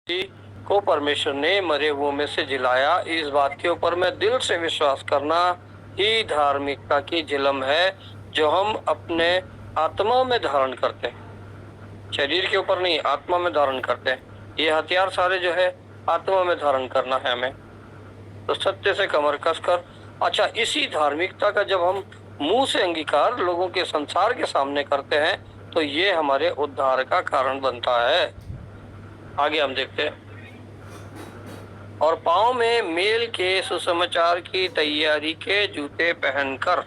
को परमेश्वर ने मरे हुओं में से जिलाया, इस बात के ऊपर मैं दिल से विश्वास करना ही धार्मिकता की झिलम है जो हम अपने आत्मा में धारण करते हैं। शरीर के ऊपर नहीं, आत्मा में धारण करते हैं। ये हथियार सारे जो है आत्मा में धारण करना है हमें, तो सत्य से कमर कसकर। अच्छा, इसी धार्मिकता का जब हम मुंह से अंगीकार लोगों के संसार के सामने करते हैं तो ये हमारे उद्धार का कारण बनता है। आगे हम देखते हैं। और पांव में मेल के सुसमाचार की तैयारी के जूते पहनकर,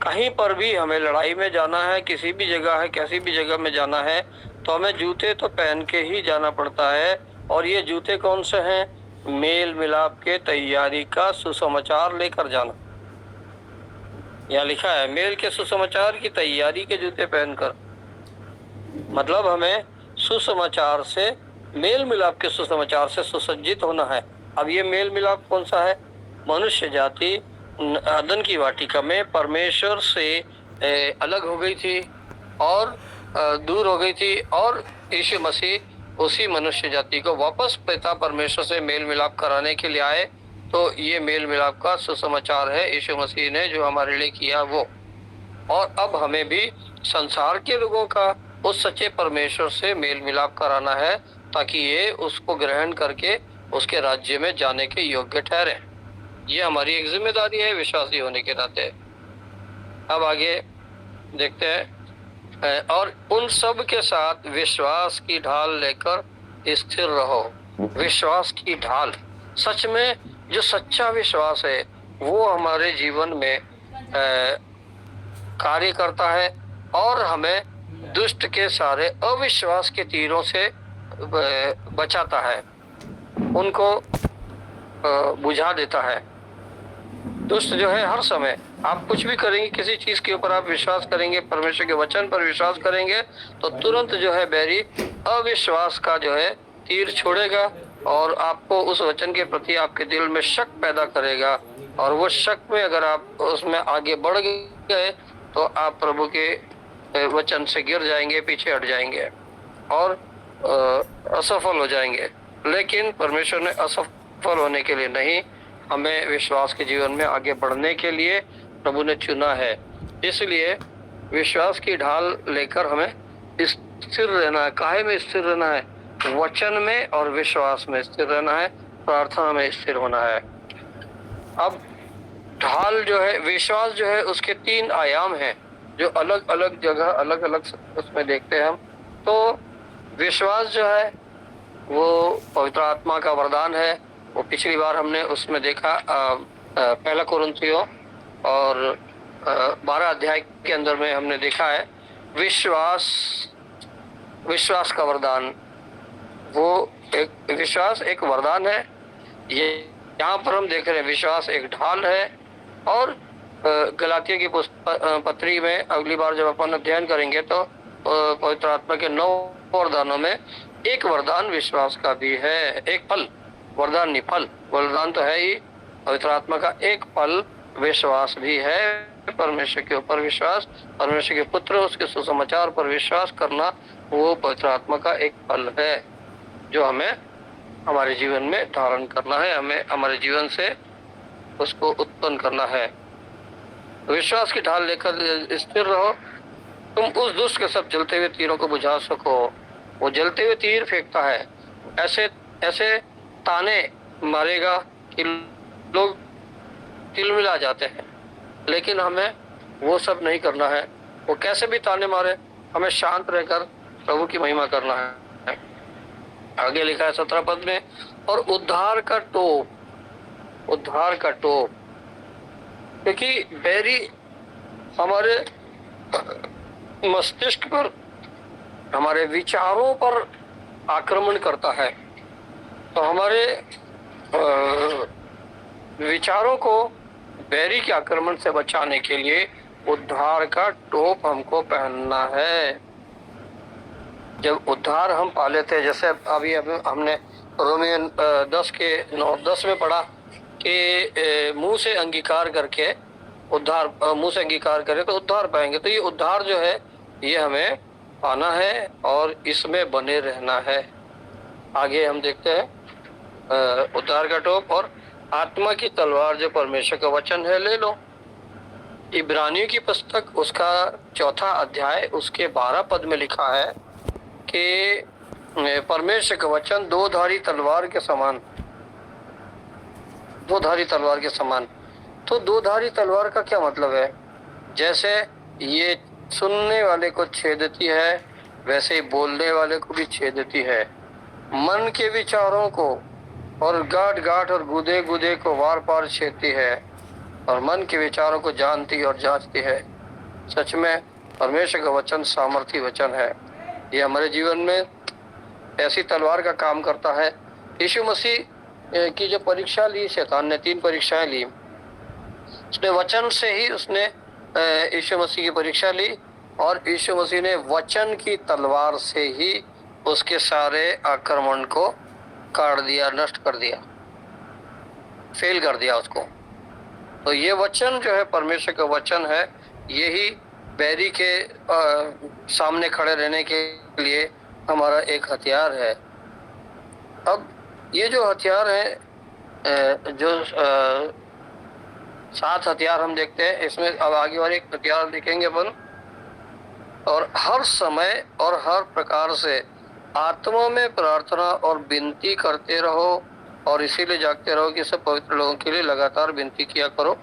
कहीं पर भी हमें लड़ाई में जाना है, किसी भी जगह है, कैसी भी जगह में जाना है, तो हमें जूते तो पहन के ही जाना पड़ता है। और ये जूते कौन से हैं? मेल मिलाप के तैयारी का सुसमाचार लेकर जाना। यहाँ लिखा है मेल के सुसमाचार की तैयारी के जूते पहनकर, मतलब हमें सुसमाचार से, मेल मिलाप के सुसमाचार से सुसज्जित होना है। अब ये मेल मिलाप कौन सा है? मनुष्य जाति अदन की वाटिका में परमेश्वर से अलग हो गई थी और दूर हो गई थी, और यीशु मसीह उसी मनुष्य जाति को वापस पिता परमेश्वर से मेल मिलाप कराने के लिए आए। तो ये मेल मिलाप का सुसमाचार है यीशु मसीह ने जो हमारे लिए किया वो। और अब हमें भी संसार के लोगों का उस सच्चे परमेश्वर से मेल मिलाप कराना है ताकि ये उसको ग्रहण करके उसके राज्य में जाने के योग्य ठहरे। ये हमारी एक जिम्मेदारी है विश्वासी होने के नाते। अब आगे देखते हैं। और उन सब के साथ विश्वास की ढाल लेकर स्थिर रहो। विश्वास की ढाल, सच में जो सच्चा विश्वास है वो हमारे जीवन में कार्य करता है और हमें दुष्ट के सारे अविश्वास के तीरों से बचाता है, उनको बुझा देता है। दुष्ट जो है हर समय, आप कुछ भी करेंगे, किसी चीज के ऊपर आप विश्वास करेंगे, परमेश्वर के वचन पर विश्वास करेंगे, तो तुरंत जो है बैरी अविश्वास का जो है तीर छोड़ेगा और आपको उस वचन के प्रति आपके दिल में शक पैदा करेगा। और वो शक में अगर आप उसमें आगे बढ़ गए तो आप प्रभु के वचन से गिर जाएंगे, पीछे हट जाएंगे और असफल हो जाएंगे। लेकिन परमेश्वर ने असफल होने के लिए नहीं, हमें विश्वास के जीवन में आगे बढ़ने के लिए प्रभु ने चुना है। इसलिए विश्वास की ढाल लेकर हमें स्थिर रहना है। काहे में स्थिर रहना है? वचन में और विश्वास में स्थिर रहना है, प्रार्थना में स्थिर होना है। अब ढाल जो है, विश्वास जो है, उसके 3 आयाम हैं जो अलग अलग जगह अलग अलग उसमें देखते हैं हम। तो विश्वास जो है वो पवित्र आत्मा का वरदान है। वो पिछली बार हमने उसमें देखा पहला कुरिन्थियों और 12 अध्याय के अंदर में हमने देखा है विश्वास का वरदान। वो एक विश्वास एक वरदान है। ये यहाँ पर हम देख रहे हैं विश्वास एक ढाल है। और गलातिया की पत्री में अगली बार जब अपन अध्ययन करेंगे तो पवित्र आत्मा के 9 वरदानों में एक वरदान विश्वास का भी है। एक फल, वरदान नहीं, फल। वरदान तो है ही, पवित्र आत्मा का एक फल विश्वास भी है। परमेश्वर के ऊपर विश्वास, परमेश्वर के पुत्र, उसके सुसमाचार पर विश्वास करना, वो पवित्र आत्मा का एक फल है जो हमें हमारे जीवन में धारण करना है, हमें हमारे जीवन से उसको उत्पन्न करना है। विश्वास की ढाल लेकर स्थिर रहो, तुम उस दुष्ट के सब जलते हुए तीरों को बुझा सको। वो जलते हुए तीर फेंकता है, ऐसे ऐसे ताने मारेगा कि लोग तिलमिला जाते हैं, लेकिन हमें वो सब नहीं करना है। वो कैसे भी ताने मारे, हमें शांत रहकर प्रभु की महिमा करना है। आगे लिखा है 17 पद में, और उद्धार का टोप, उद्धार का टोप, क्योंकि बैरी हमारे मस्तिष्क पर, हमारे विचारों पर आक्रमण करता है। तो हमारे विचारों को बैरी के आक्रमण से बचाने के लिए उद्धार का टोप हमको पहनना है। जब उद्धार हम पा लेते हैं, जैसे अभी हमने रोमियन 10 के 9-10 में पढ़ा कि मुंह से अंगीकार करके उद्धार, मुंह से अंगीकार करें तो उद्धार पाएंगे। तो ये उद्धार जो है ये हमें पाना है और इसमें बने रहना है। आगे हम देखते हैं उद्धार का टोप और आत्मा की तलवार जो परमेश्वर का वचन है ले लो। इब्रानियों की पुस्तक उसका 4 अध्याय उसके 12 पद में लिखा है कि परमेश्वर का वचन दो धारी तलवार के समान, दो धारी तलवार के समान। तो दो धारी तलवार का क्या मतलब है? जैसे ये सुनने वाले को छेदती है, वैसे ही बोलने वाले को भी छेदती है, मन के विचारों को और गांठ गांठ और गुदे गुदे को वार पार छेदती है और मन के विचारों को जानती और जांचती है। सच में परमेश्वर का वचन सामर्थी वचन है। ये हमारे जीवन में ऐसी तलवार का काम करता है। यीशु मसीह की जो परीक्षा ली शैतान ने, 3 परीक्षाएं ली, उसने वचन से ही उसने यीशु मसीह की परीक्षा ली और यीशु मसीह ने वचन की तलवार से ही उसके सारे आक्रमण को काट दिया, नष्ट कर दिया, फेल कर दिया उसको। तो ये वचन जो है परमेश्वर का वचन है, यही बैरी के सामने खड़े रहने के लिए हमारा एक हथियार है। अब ये जो हथियार है, जो 7 हथियार हम देखते हैं, इसमें अब आगे और एक हथियार देखेंगे अपन। और हर समय और हर प्रकार से आत्मा में प्रार्थना और विनती करते रहो और इसीलिए जागते रहो कि सब पवित्र लोगों के लिए लगातार विनती किया करो।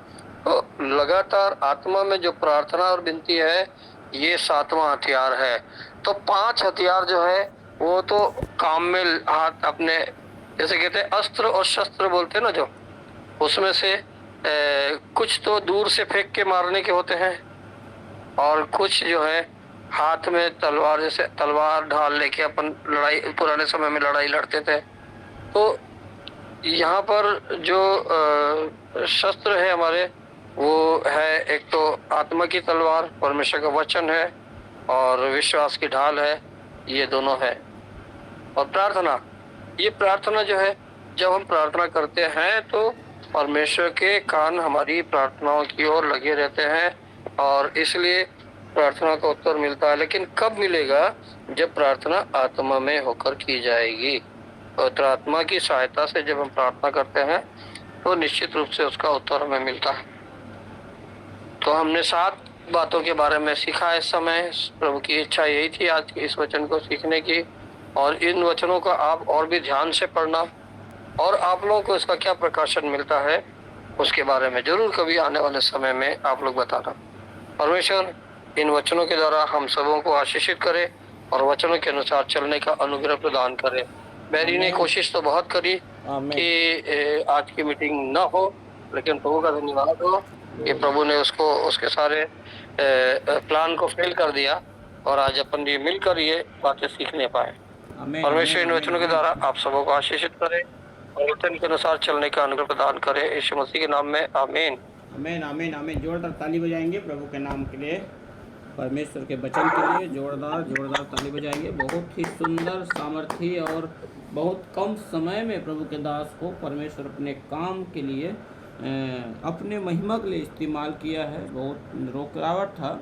तो लगातार आत्मा में जो प्रार्थना और विनती है, ये 7वां हथियार है। तो 5 हथियार जो है वो तो काम में हाथ अपने, जैसे कहते हैं अस्त्र और शस्त्र बोलते हैं ना, जो उसमें से कुछ तो दूर से फेंक के मारने के होते हैं और कुछ जो है हाथ में तलवार, जैसे तलवार ढाल लेके अपन लड़ाई, पुराने समय में लड़ाई लड़ते थे। तो यहाँ पर जो शस्त्र है हमारे, वो है एक तो आत्मा की तलवार, परमेश्वर का वचन है और विश्वास की ढाल है, ये दोनों है। और प्रार्थना, ये प्रार्थना जो है, जब हम प्रार्थना करते हैं तो परमेश्वर के कान हमारी प्रार्थनाओं की ओर लगे रहते हैं और इसलिए प्रार्थना का उत्तर मिलता है। लेकिन कब मिलेगा? जब प्रार्थना आत्मा में होकर की जाएगी। पवित्र आत्मा की सहायता से जब हम प्रार्थना करते हैं तो निश्चित रूप से उसका उत्तर हमें मिलता है। तो हमने 7 बातों के बारे में सीखा इस समय। प्रभु की इच्छा यही थी आज इस वचन को सीखने की, और इन वचनों का आप और भी ध्यान से पढ़ना और आप लोगों को इसका क्या प्रकाशन मिलता है उसके बारे में जरूर कभी आने वाले समय में आप लोग बताना। परमेश्वर इन वचनों के द्वारा हम सबों को आशीषित करे और वचनों के अनुसार चलने का अनुग्रह प्रदान करे। मैरी ने कोशिश तो बहुत करी कि आज की मीटिंग न हो, लेकिन प्रभु का धन्यवाद हो कि प्रभु ने उसको, उसके सारे प्लान को फेल कर दिया और आज अपन ये मिलकर ये बातें सीखने पाए। परमेश्वर इन वचनों के द्वारा आप सबों को आशीषित करे और वचन के अनुसार चलने का अनुग्रह प्रदान करे। यीशु मसीह के नाम में आमीन। आमीन आमीन आमीन। जोरदार ताली बजाएंगे प्रभु के नाम के लिए, परमेश्वर के वचन के लिए जोरदार ताली बजाएंगे। बहुत ही सुंदर, सामर्थी और बहुत कम समय में प्रभु के दास को परमेश्वर अपने काम के लिए, अपने महिमा के लिए इस्तेमाल किया है। बहुत रुकावट था